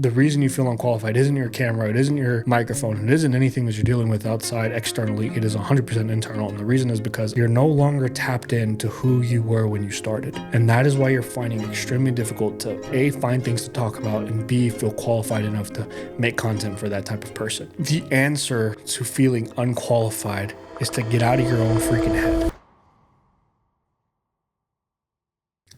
the reason you feel unqualified isn't your camera, it isn't your microphone, it isn't anything that you're dealing with outside externally. It is 100% internal. And the reason is because you're no longer tapped into who you were when you started. And that is why you're finding it extremely difficult to A, find things to talk about, and B, feel qualified enough to make content for that type of person. The answer to feeling unqualified is to get out of your own freaking head.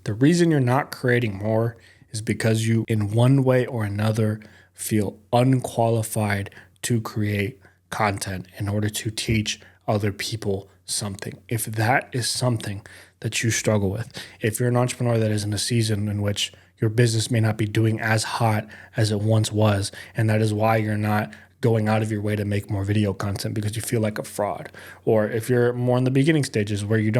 The reason you're not creating more is because you, in one way or another, feel unqualified to create content in order to teach other people something. If that is something that you struggle with, if you're an entrepreneur that is in a season in which your business may not be doing as hot as it once was, and that is why you're not going out of your way to make more video content because you feel like a fraud, or if you're more in the beginning stages where you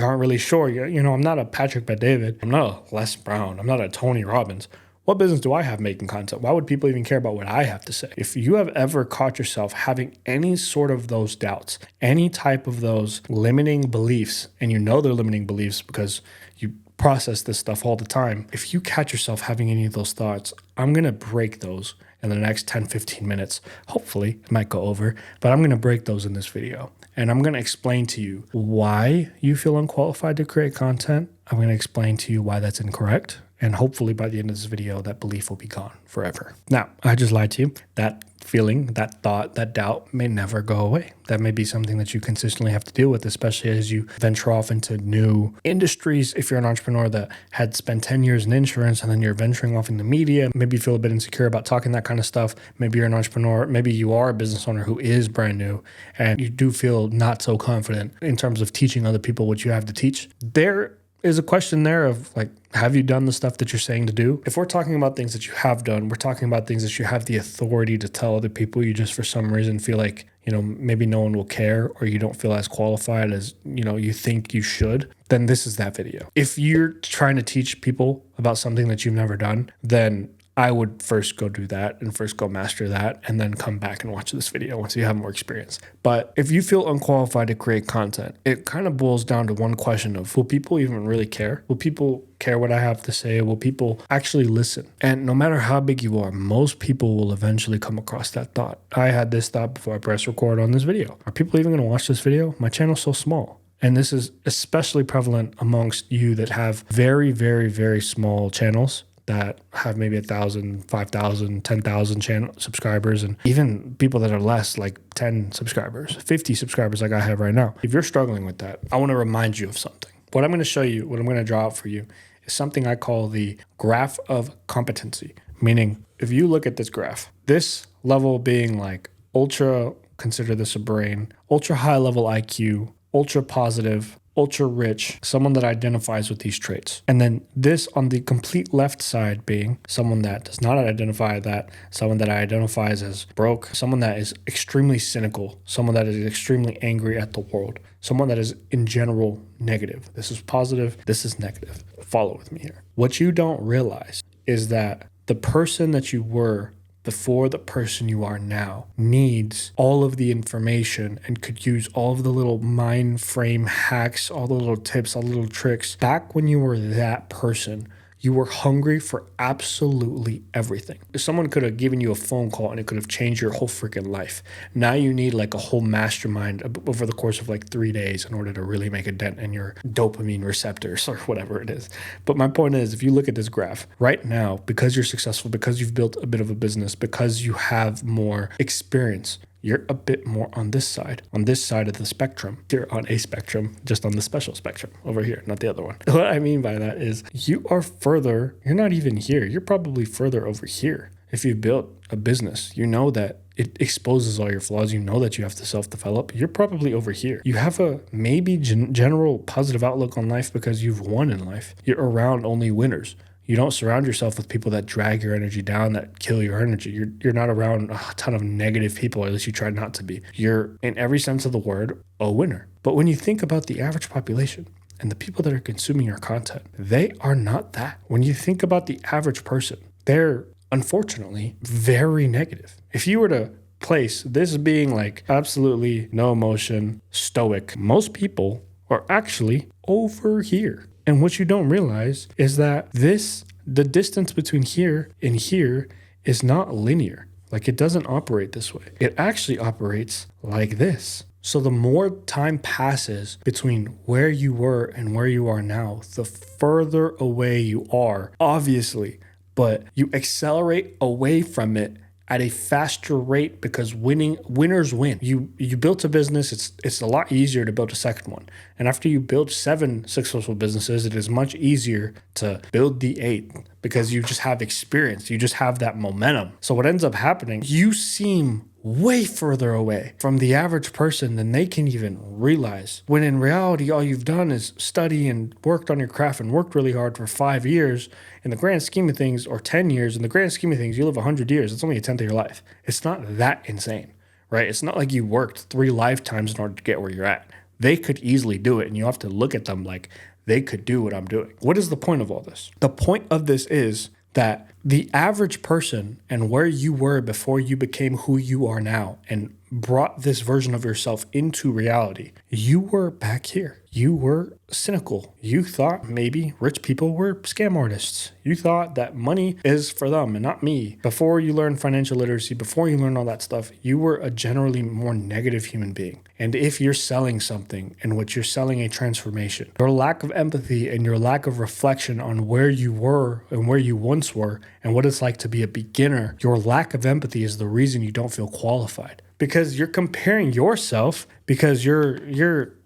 aren't really sure. I'm not a Patrick Bet-David. I'm not a Les Brown. I'm not a Tony Robbins. What business do I have making content? Why would people even care about what I have to say? If you have ever caught yourself having any sort of those doubts, any type of those limiting beliefs, and you know they're limiting beliefs because you process this stuff all the time. If you catch yourself having any of those thoughts, I'm going to break those in the next 10, 15 minutes. Hopefully it might go over, but I'm going to break those in this video. And I'm going to explain to you why you feel unqualified to create content. I'm going to explain to you why that's incorrect. And hopefully by the end of this video, that belief will be gone forever. Now, I just lied to you. That feeling, that thought, that doubt may never go away. That may be something that you consistently have to deal with, especially as you venture off into new industries. If you're an entrepreneur that had spent 10 years in insurance and then you're venturing off into media, maybe you feel a bit insecure about talking that kind of stuff. Maybe you're an entrepreneur, maybe you are a business owner who is brand new and you do feel not so confident in terms of teaching other people what you have to teach. There is a question there of like, have you done the stuff that you're saying to do? If we're talking about things that you have done, we're talking about things that you have the authority to tell other people. You just for some reason feel like, maybe no one will care, or you don't feel as qualified as, you think you should, then this is that video. If you're trying to teach people about something that you've never done, then I would first go do that and first go master that and then come back and watch this video once you have more experience. But if you feel unqualified to create content, it kind of boils down to one question of, will people even really care? Will people care what I have to say? Will people actually listen? And no matter how big you are, most people will eventually come across that thought. I had this thought before I press record on this video. Are people even going to watch this video? My channel's so small. And this is especially prevalent amongst you that have very, very, very small channels that have maybe 1,000, 5,000, 10,000 subscribers, and even people that are less, like 10 subscribers, 50 subscribers like I have right now. If you're struggling with that, I want to remind you of something. What I'm going to show you, what I'm going to draw out for you is something I call the graph of competency. Meaning, if you look at this graph, this level being like ultra, consider this a brain, ultra high level IQ, ultra positive, ultra rich, someone that identifies with these traits. And then this on the complete left side being someone that does not identify that, someone that identifies as broke, someone that is extremely cynical, someone that is extremely angry at the world, someone that is in general negative. This is positive, this is negative. Follow with me here. What you don't realize is that the person that you were before the person you are now needs all of the information and could use all of the little mind frame hacks, all the little tips, all the little tricks. Back when you were that person, you were hungry for absolutely everything. If someone could have given you a phone call and it could have changed your whole freaking life. Now you need like a whole mastermind over the course of like 3 days in order to really make a dent in your dopamine receptors or whatever it is. But my point is, if you look at this graph right now, because you're successful, because you've built a bit of a business, because you have more experience, you're a bit more on this side of the spectrum. You're on a spectrum, just on the special spectrum over here, not the other one. What I mean by that is you are further, you're not even here. You're probably further over here. If you've built a business, you know that it exposes all your flaws. You know that you have to self-develop. You're probably over here. You have a maybe general positive outlook on life because you've won in life. You're around only winners. You don't surround yourself with people that drag your energy down, that kill your energy. You're not around a ton of negative people, or at least you try not to be. You're, in every sense of the word, a winner. But when you think about the average population and the people that are consuming your content, they are not that. When you think about the average person, they're unfortunately very negative. If you were to place this being like absolutely no emotion, stoic, most people are actually over here. And what you don't realize is that the distance between here and here is not linear. Like, it doesn't operate this way. It actually operates like this. So the more time passes between where you were and where you are now, the further away you are, obviously, but you accelerate away from it at a faster rate because winners win. You built a business, it's a lot easier to build a second one. And after you build 7 successful businesses, it is much easier to build the 8th because you just have experience. You just have that momentum. So what ends up happening, you seem way further away from the average person than they can even realize. When in reality, all you've done is study and worked on your craft and worked really hard for 5 years in the grand scheme of things, or 10 years. In the grand scheme of things, you live 100 years. It's only a tenth of your life. It's not that insane, right? It's not like you worked 3 lifetimes in order to get where you're at. They could easily do it, and you have to look at them like they could do what I'm doing. What is the point of all this? The point of this is that the average person and where you were before you became who you are now and brought this version of yourself into reality, you were back here. You were cynical. You thought maybe rich people were scam artists. You thought that money is for them and not me. Before you learned financial literacy, before you learned all that stuff, you were a generally more negative human being. And if you're selling something in which you're selling a transformation, your lack of empathy and your lack of reflection on where you were and where you once were and what it's like to be a beginner, your lack of empathy is the reason you don't feel qualified. Because you're comparing yourself because you're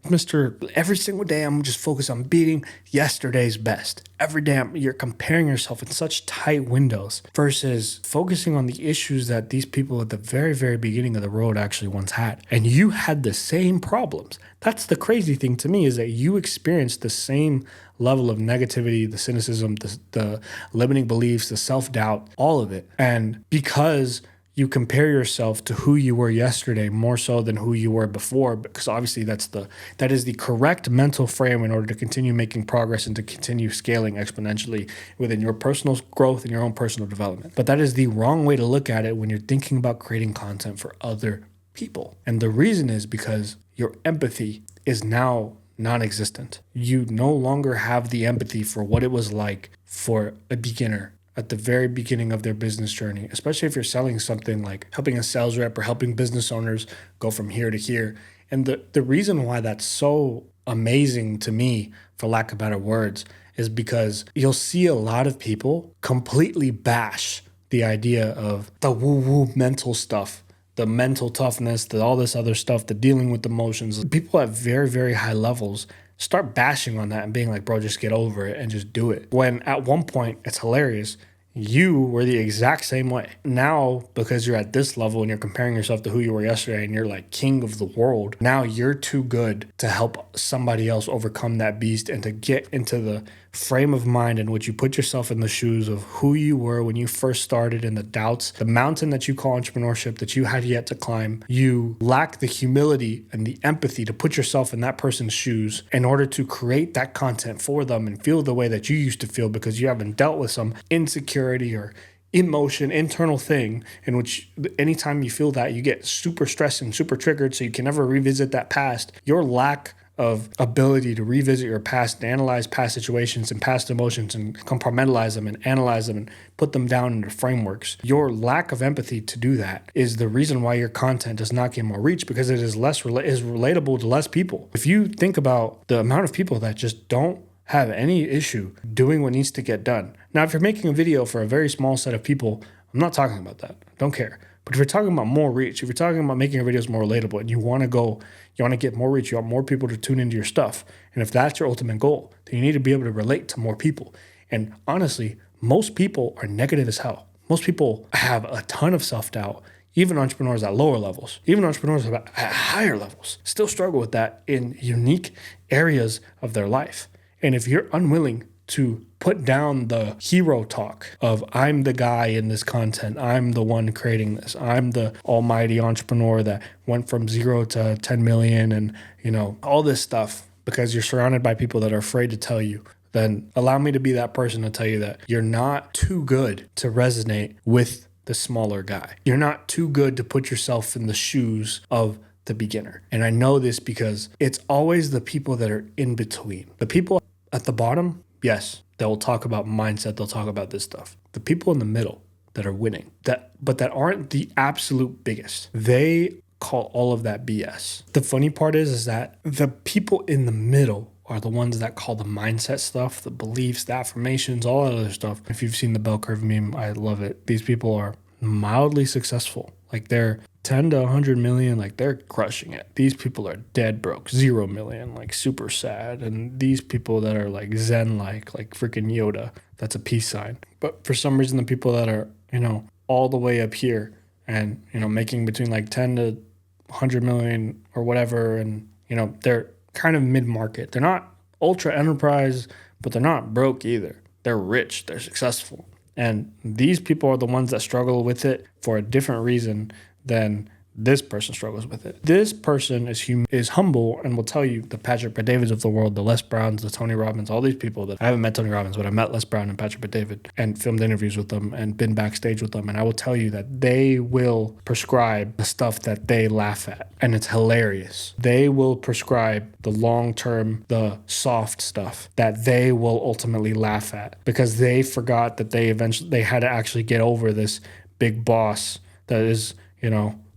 Mr. Every single day I'm just focused on beating yesterday's best. Every day you're comparing yourself in such tight windows versus focusing on the issues that these people at the very, very beginning of the road actually once had. And you had the same problems. That's the crazy thing to me, is that you experienced the same level of negativity, the cynicism, the limiting beliefs, the self-doubt, all of it. And because you compare yourself to who you were yesterday more so than who you were before, because obviously that is the correct mental frame in order to continue making progress and to continue scaling exponentially within your personal growth and your own personal development. But that is the wrong way to look at it when you're thinking about creating content for other people. And the reason is because your empathy is now non-existent. You no longer have the empathy for what it was like for a beginner at the very beginning of their business journey, especially if you're selling something like helping a sales rep or helping business owners go from here to here. And the reason why that's so amazing to me, for lack of better words, is because you'll see a lot of people completely bash the idea of the woo-woo mental stuff, the mental toughness, all this other stuff, the dealing with emotions. People at very, very high levels start bashing on that and being like, bro, just get over it and just do it. When at one point, it's hilarious, you were the exact same way. Now, because you're at this level and you're comparing yourself to who you were yesterday and you're like king of the world, now you're too good to help somebody else overcome that beast and to get into the frame of mind in which you put yourself in the shoes of who you were when you first started, and the doubts, the mountain that you call entrepreneurship that you had yet to climb. You lack the humility and the empathy to put yourself in that person's shoes in order to create that content for them and feel the way that you used to feel, because you haven't dealt with some insecurity or emotion, internal thing in which anytime you feel that, you get super stressed and super triggered, so you can never revisit that past. Your lack of ability to revisit your past and analyze past situations and past emotions and compartmentalize them and analyze them and put them down into frameworks. Your lack of empathy to do that is the reason why your content does not get more reach, because it is is relatable to less people. If you think about the amount of people that just don't have any issue doing what needs to get done. Now, if you're making a video for a very small set of people, I'm not talking about that. Don't care. But if you're talking about more reach, if you're talking about making your videos more relatable and you want to get more reach, you want more people to tune into your stuff, and if that's your ultimate goal, then you need to be able to relate to more people. And honestly, most people are negative as hell. Most people have a ton of self-doubt. Even entrepreneurs at lower levels, even entrepreneurs at higher levels still struggle with that in unique areas of their life. And if you're unwilling to put down the hero talk of I'm the guy in this content, I'm the one creating this, I'm the almighty entrepreneur that went from 0 to 10 million and, all this stuff, because you're surrounded by people that are afraid to tell you, then allow me to be that person to tell you that you're not too good to resonate with the smaller guy. You're not too good to put yourself in the shoes of the beginner. And I know this because it's always the people that are in between. The people at the bottom, yes, they'll talk about mindset, they'll talk about this stuff. The people in the middle, that are winning, but that aren't the absolute biggest. They call all of that BS. The funny part is that the people in the middle are the ones that call the mindset stuff, the beliefs, the affirmations, all that other stuff. If you've seen the bell curve meme, I love it. These people are mildly successful. Like they're 10 to 100 million, like they're crushing it. These people are dead broke, 0 million, like super sad. And these people that are like Zen-like freaking Yoda, that's a peace sign. But for some reason, the people that are, all the way up here and, making between like 10 to 100 million or whatever, and, they're kind of mid-market. They're not ultra enterprise, but they're not broke either. They're rich, they're successful. And these people are the ones that struggle with it for a different reason than this person struggles with it. This person is humble and will tell you, the Patrick Bet-Davids of the world, the Les Browns, the Tony Robbins, all these people that I haven't met Tony Robbins, but I met Les Brown and Patrick Bet-David and filmed interviews with them and been backstage with them. And I will tell you that they will prescribe the stuff that they laugh at. And it's hilarious. They will prescribe the long-term, the soft stuff that they will ultimately laugh at because they forgot that they had to actually get over this big boss that is,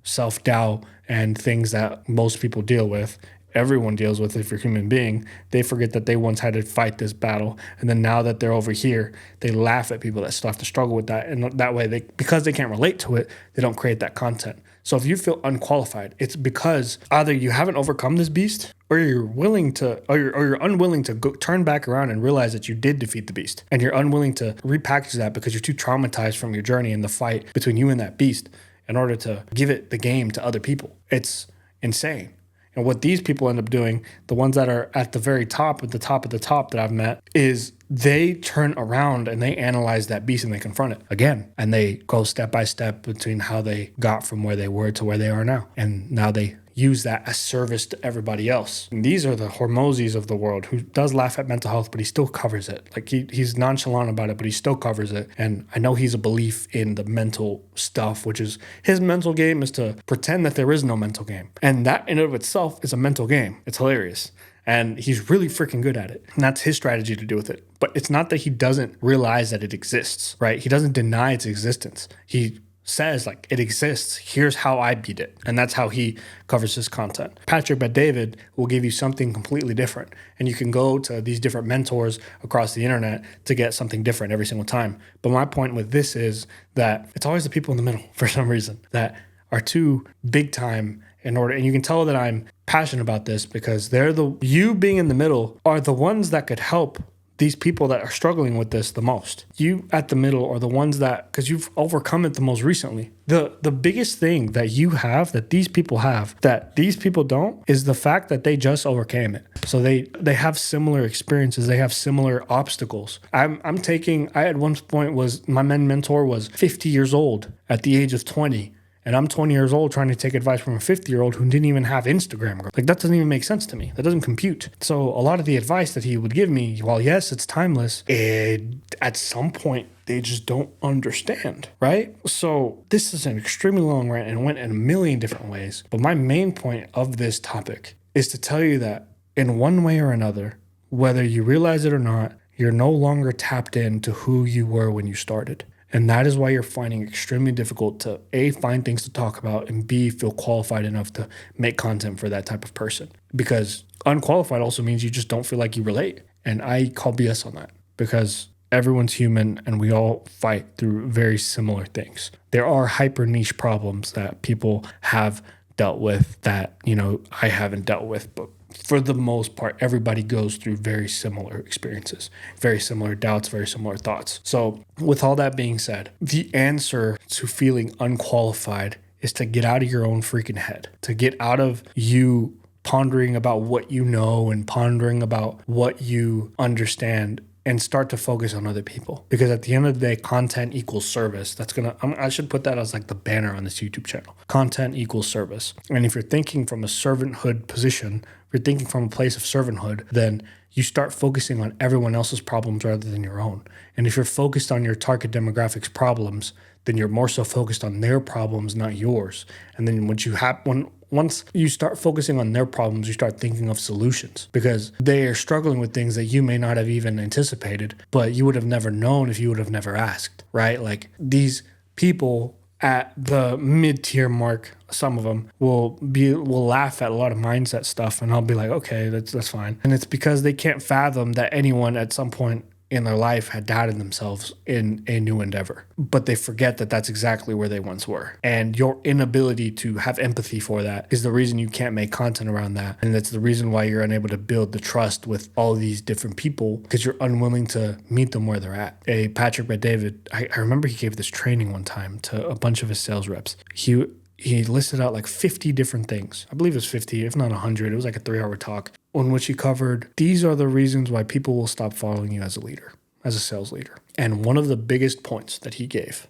self-doubt and things that most people deal with. Everyone deals with if you're a human being. They forget that they once had to fight this battle. And then now that they're over here, they laugh at people that still have to struggle with that. And that way, because they can't relate to it, they don't create that content. So if you feel unqualified, it's because either you haven't overcome this beast or you're unwilling to turn back around and realize that you did defeat the beast. And you're unwilling to repackage that because you're too traumatized from your journey and the fight between you and that beast in order to give it the game to other people. It's insane. And what these people end up doing, the ones that are at the very top, at the top that I've met, is they turn around and they analyze that beast and they confront it again. And they go step by step between how they got from where they were to where they are now. And now they use that as service to everybody else. And these are the Hormozis of the world who does laugh at mental health, but he still covers it. Like he's nonchalant about it, but he still covers it. And I know he's a belief in the mental stuff, which is his mental game is to pretend that there is no mental game. And that in and of itself is a mental game. It's hilarious. And he's really freaking good at it. And that's his strategy to do with it. But it's not that he doesn't realize that it exists, right? He doesn't deny its existence. He says like it exists, here's how I beat it. And that's how he covers his content. Patrick Bet-David will give you something completely different. And you can go to these different mentors across the internet to get something different every single time. But my point with this is that it's always the people in the middle for some reason that are too big time in order. And you can tell that I'm passionate about this because you being in the middle are the ones that could help these people that are struggling with this the most. You at the middle are the ones that, because you've overcome it the most recently. The biggest thing that you have, that these people have, that these people don't, is the fact that they just overcame it. So they have similar experiences. They have similar obstacles. I at one point my mentor was 50 years old at the age of 20. And I'm 20 years old trying to take advice from a 50-year-old who didn't even have Instagram. Like, that doesn't even make sense to me. That doesn't compute. So a lot of the advice that he would give me, while yes, it's timeless, at some point, they just don't understand, right? So this is an extremely long rant and went in a million different ways. But my main point of this topic is to tell you that in one way or another, whether you realize it or not, you're no longer tapped into who you were when you started. And that is why you're finding it extremely difficult to A, find things to talk about, and B, feel qualified enough to make content for that type of person. Because unqualified also means you just don't feel like you relate. And I call BS on that because everyone's human and we all fight through very similar things. There are hyper niche problems that people have dealt with that, I haven't dealt with, but for the most part, everybody goes through very similar experiences, very similar doubts, very similar thoughts. So with all that being said, the answer to feeling unqualified is to get out of your own freaking head, to get out of you pondering about what you know and pondering about what you understand and start to focus on other people. Because at the end of the day, content equals service. I should put that as like the banner on this YouTube channel. Content equals service. And if you're thinking from a servanthood position, if you're thinking from a place of servanthood, then you start focusing on everyone else's problems rather than your own. And if you're focused on your target demographics problems, then you're more so focused on their problems, not yours. And then once you start focusing on their problems, you start thinking of solutions because they are struggling with things that you may not have even anticipated, but you would have never known if you would have never asked, right? Like these people at the mid-tier mark, some of them will laugh at a lot of mindset stuff, and I'll be like, okay, that's fine. And it's because they can't fathom that anyone at some point in their life had doubted themselves in a new endeavor. But they forget that that's exactly where they once were. And your inability to have empathy for that is the reason you can't make content around that. And that's the reason why you're unable to build the trust with all these different people, because you're unwilling to meet them where they're at. Patrick Bet-David, I remember he gave this training one time to a bunch of his sales reps. He listed out like 50 different things. I believe it was 50, if not 100. It was like a 3-hour talk on which he covered, these are the reasons why people will stop following you as a leader, as a sales leader. And one of the biggest points that he gave,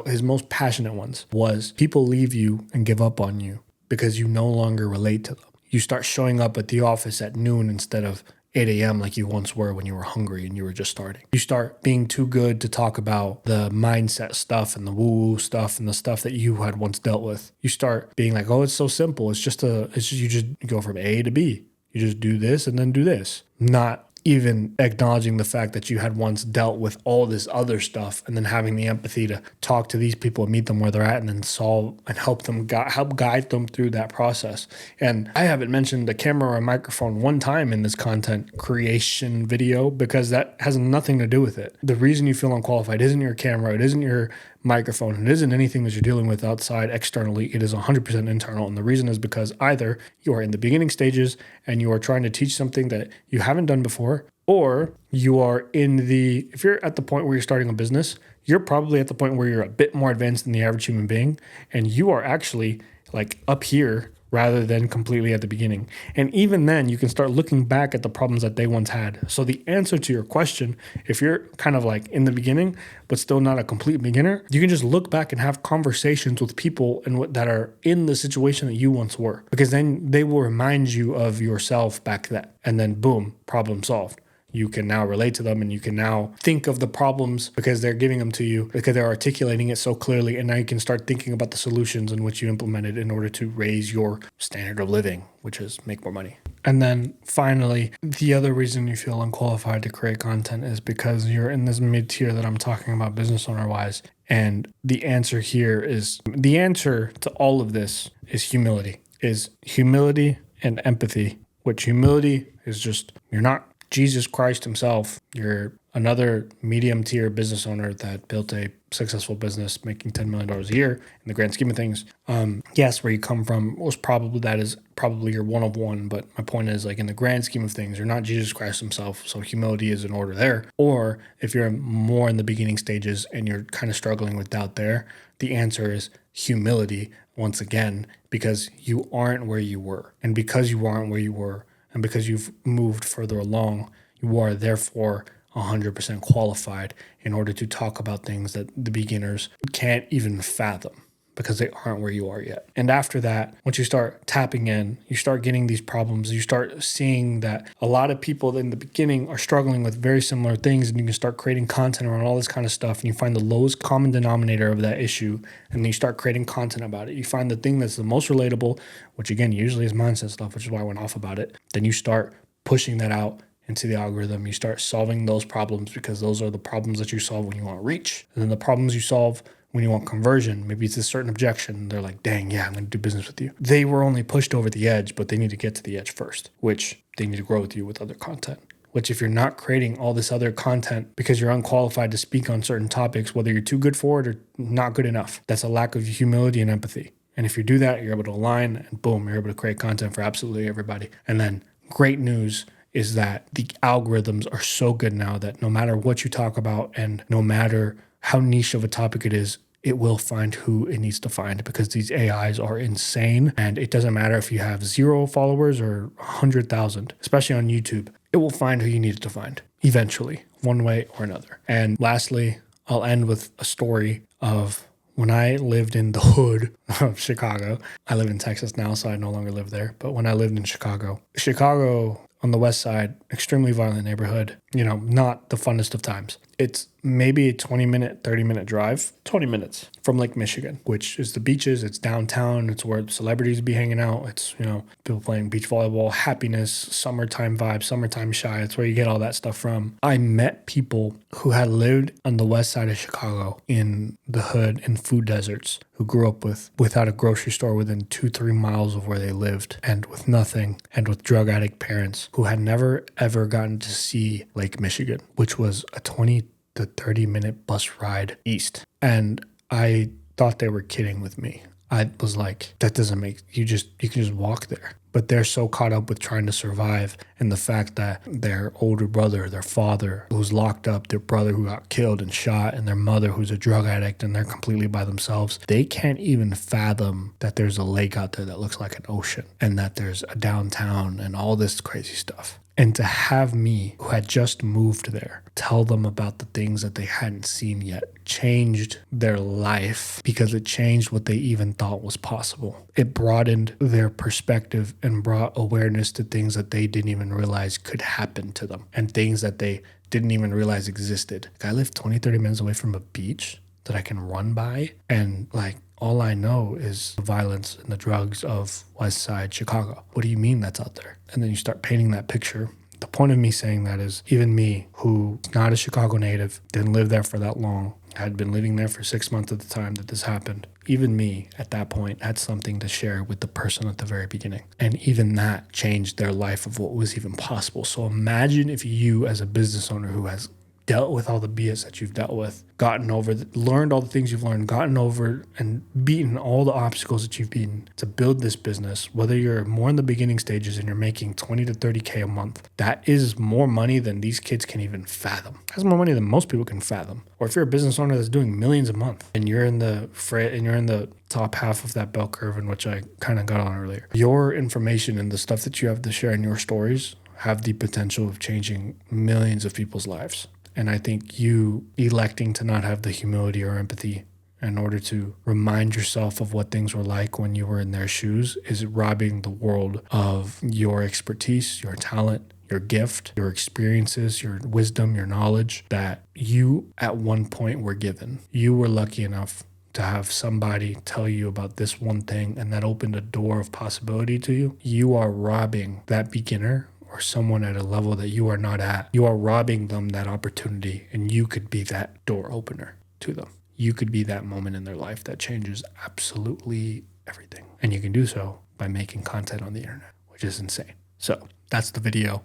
his most passionate ones, was people leave you and give up on you because you no longer relate to them. You start showing up at the office at noon instead of 8 a.m. like you once were when you were hungry and you were just starting. You start being too good to talk about the mindset stuff and the woo-woo stuff and the stuff that you had once dealt with. You start being like, oh, it's so simple. You just go from A to B. You just do this and then do this. Not even acknowledging the fact that you had once dealt with all this other stuff, and then having the empathy to talk to these people and meet them where they're at and then solve and help guide them through that process. And I haven't mentioned a camera or a microphone one time in this content creation video because that has nothing to do with it. The reason you feel unqualified isn't your camera, it isn't your microphone, it isn't anything that you're dealing with outside externally. It is 100% internal. And the reason is because either you are in the beginning stages and you are trying to teach something that you haven't done before, or you are if you're at the point where you're starting a business, you're probably at the point where you're a bit more advanced than the average human being, and you are actually like up here rather than completely at the beginning. And even then, you can start looking back at the problems that they once had. So the answer to your question, if you're kind of like in the beginning, but still not a complete beginner, you can just look back and have conversations with people that are in the situation that you once were, because then they will remind you of yourself back then. And then boom, problem solved. You can now relate to them and you can now think of the problems because they're giving them to you, because they're articulating it so clearly. And now you can start thinking about the solutions in which you implemented in order to raise your standard of living, which is make more money. And then finally, the other reason you feel unqualified to create content is because you're in this mid-tier that I'm talking about business owner wise. And the answer to all of this is humility and empathy, which humility is just, you're not Jesus Christ himself. You're another medium tier business owner that built a successful business making $10 million a year in the grand scheme of things. Yes, where you come from is probably your one of one. But my point is, like, in the grand scheme of things, you're not Jesus Christ himself. So humility is in order there. Or if you're more in the beginning stages and you're kind of struggling with doubt there, the answer is humility once again, because you aren't where you were. And because you aren't where you were, and because you've moved further along, you are therefore 100% qualified in order to talk about things that the beginners can't even fathom because they aren't where you are yet. And after that, once you start tapping in, you start getting these problems, you start seeing that a lot of people in the beginning are struggling with very similar things, and you can start creating content around all this kind of stuff, and you find the lowest common denominator of that issue, and then you start creating content about it. You find the thing that's the most relatable, which again usually is mindset stuff, which is why I went off about it. Then you start pushing that out into the algorithm. You start solving those problems because those are the problems that you solve when you want reach. And then the problems you solve when you want conversion, maybe it's a certain objection. They're like, dang, yeah, I'm going to do business with you. They were only pushed over the edge, but they need to get to the edge first, which they need to grow with you with other content. Which if you're not creating all this other content because you're unqualified to speak on certain topics, whether you're too good for it or not good enough, that's a lack of humility and empathy. And if you do that, you're able to align and boom, you're able to create content for absolutely everybody. And then great news is that the algorithms are so good now that no matter what you talk about and no matter how niche of a topic it is, it will find who it needs to find, because these AIs are insane. And it doesn't matter if you have 0 followers or 100,000, especially on YouTube, it will find who you need it to find eventually, one way or another. And lastly, I'll end with a story of when I lived in the hood of Chicago. I live in Texas now, so I no longer live there. But when I lived in Chicago on the west side, extremely violent neighborhood. not the funnest of times. It's maybe a 20-minute, 30-minute drive, 20 minutes from Lake Michigan, which is the beaches. It's downtown. It's where celebrities be hanging out. It's, people playing beach volleyball, happiness, summertime vibes, summertime shy. It's where you get all that stuff from. I met people who had lived on the west side of Chicago in the hood in food deserts, who grew up without a grocery store within 2-3 miles of where they lived, and with nothing, and with drug addict parents who had never ever gotten to see Lake Michigan, which was a 20 to 30-minute bus ride east. And I thought they were kidding with me. I was like, that doesn't make, you can just walk there. But they're so caught up with trying to survive and the fact that their older brother, their father who's locked up, their brother who got killed and shot, and their mother who's a drug addict, and they're completely by themselves. They can't even fathom that there's a lake out there that looks like an ocean, and that there's a downtown and all this crazy stuff. And to have me, who had just moved there, tell them about the things that they hadn't seen yet changed their life, because it changed what they even thought was possible. It broadened their perspective and brought awareness to things that they didn't even realize could happen to them, and things that they didn't even realize existed. I live 20, 30 minutes away from a beach that I can run by, and all I know is the violence and the drugs of West Side Chicago. What do you mean that's out there? And then you start painting that picture. The point of me saying that is, even me, who's not a Chicago native, didn't live there for that long, had been living there for 6 months at the time that this happened. Even me, at that point, had something to share with the person at the very beginning. And even that changed their life of what was even possible. So imagine if you, as a business owner who has dealt with all the BS that you've dealt with, learned all the things you've learned, gotten over and beaten all the obstacles that you've beaten to build this business, whether you're more in the beginning stages and you're making 20 to 30K a month, that is more money than these kids can even fathom. That's more money than most people can fathom. Or if you're a business owner that's doing millions a month and you're in the top half of that bell curve, in which I kind of got on earlier, your information and the stuff that you have to share in your stories have the potential of changing millions of people's lives. And I think you electing to not have the humility or empathy in order to remind yourself of what things were like when you were in their shoes is robbing the world of your expertise, your talent, your gift, your experiences, your wisdom, your knowledge that you at one point were given. You were lucky enough to have somebody tell you about this one thing, and that opened a door of possibility to you. You are robbing that beginner or someone at a level that you are not at. You are robbing them that opportunity, and you could be that door opener to them. You could be that moment in their life that changes absolutely everything. And you can do so by making content on the internet, which is insane. So that's the video.